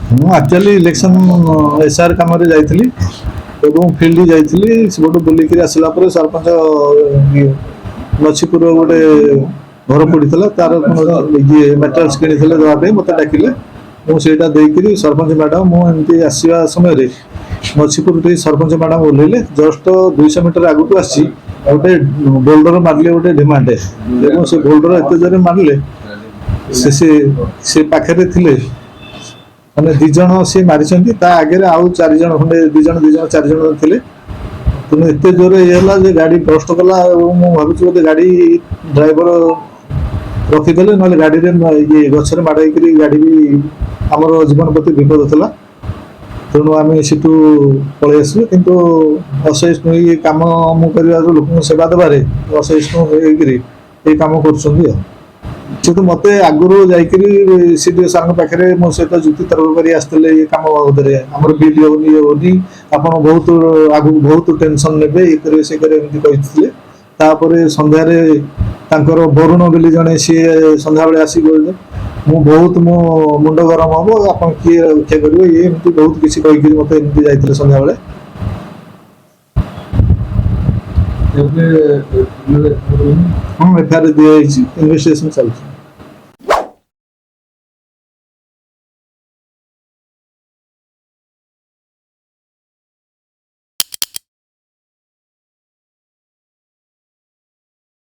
ମୁଁ actually election SR କାମରେ ଯାଇଥିଲି ଏବଂ ଫିଲ୍ଡ ଯାଇଥିଲି ସେପଟୁ ବୁଲିକିରି ଆସିଲା ପରେ ସରପଞ୍ଚ ନଛିପୁର ଗୋଟେ ଘର ପଡ଼ିଥିଲା ତାର ଇଏ ମ୍ୟାଟେରିଆଲ୍ସ କିଣିଥିଲେ ଦେବା ପାଇଁ ମୋତେ ଡାକିଲେ ମୁଁ ସେଇଟା ଦେଇକିରି ସରପଞ୍ଚ ମ୍ୟାଡ଼ାମ୍ ମୁଁ ଏମିତି ଆସିବା ସମୟରେ ନଛିପୁର ଦେଇ ସରପଞ୍ଚ ମ୍ୟାଡ଼ାମ୍ ଓହ୍ଲେଇଲେ ଜଷ୍ଟ 200 ମିଟର ଆଗକୁ ଆସିଛି ଗୋଟେ ବୋଲ୍ଡର ମାରିଲେ ଗୋଟେ ଡିମାଣ୍ଡ ଏବଂ ସେ ବୋଲ୍ଡର ଏତେ ଜୋରେ ମାରିଲେ ସେ ସେ ସେ ପାଖରେ ଥିଲେ ମାନେ 2 ଜଣ ସିଏ ମାରିଛନ୍ତି ତା ଆଗରେ ଆଉ 4 ଜଣ ଖଣ୍ଡେ 2 ଜଣ 4 ଜଣ ଥିଲେ ତେଣୁ ଏତେ ଜୋରେ ଇଏ ହେଲା ଯେ ଗାଡ଼ି ବ୍ରଷ୍ଟ କଲା ଏବଂ ମୁଁ ଭାବୁଛି ବୋଧେ ଗାଡ଼ି ଡ୍ରାଇଭର ରଖିଦେଲେ ନହେଲେ ଗାଡ଼ିରେ ଇଏ ଗଛରେ ମାଡ଼ ହେଇକରି ଗାଡ଼ି ବି ଆମର ଜୀବନ ପ୍ରତି ବିପଦ ଥିଲା ତେଣୁ ଆମେ ସେଠୁ ପଳେଇ ଆସିଲୁ କିନ୍ତୁ ଅସହିଷ୍ଣୁ ଏଇ କାମ ମୁଁ କରିବାରୁ ଲୋକଙ୍କୁ ସେବା ଦେବାରେ ଅସହିଷ୍ଣୁ ହେଇକିରି ଏଇ କାମ କରୁଛନ୍ତି ଆଉ ସେ ତ ମୋତେ ଆଗରୁ ଯାଇକରି ସିଡିଓ ସାର୍ଙ୍କ ପାଖରେ ମୋ ସହିତ ଯୁକ୍ତି ତର୍କ କରି ଆସିଥିଲେ ଏ କାମ ବାବଦରେ ଆମର ବିଲ୍ ହେଉନି ଇଏ ହେଉନି ଆପଣ ବହୁତ ଆଗକୁ ବହୁତ ଟେନସନ୍ ନେବେ ଇଏ କରିବେ ସେ କରିବେ ଏମିତି କହିଥିଲେ ତାପରେ ସନ୍ଧ୍ୟାରେ ତାଙ୍କର ବରୁଣ ବୋଲି ଜଣେ ସିଏ ସନ୍ଧ୍ୟାବେଳେ ଆସିକି କହିଲେ ମୁଁ ବହୁତ ମୋ ମୁଣ୍ଡ ଗରମ ହେବ ଆପଣ କିଏ ରକ୍ଷା କରିବେ ଇଏ ଏମିତି ବହୁତ କିଛି କହିକିରି ମୋତେ ଏମିତି ଯାଇଥିଲେ ସନ୍ଧ୍ୟାବେଳେ ଏବେ ହଁ ଏଫଆଇଆର ଦିଆଯାଇଛି ଇନଭେଷ୍ଟିଗେସନ୍ ଚାଲିଛି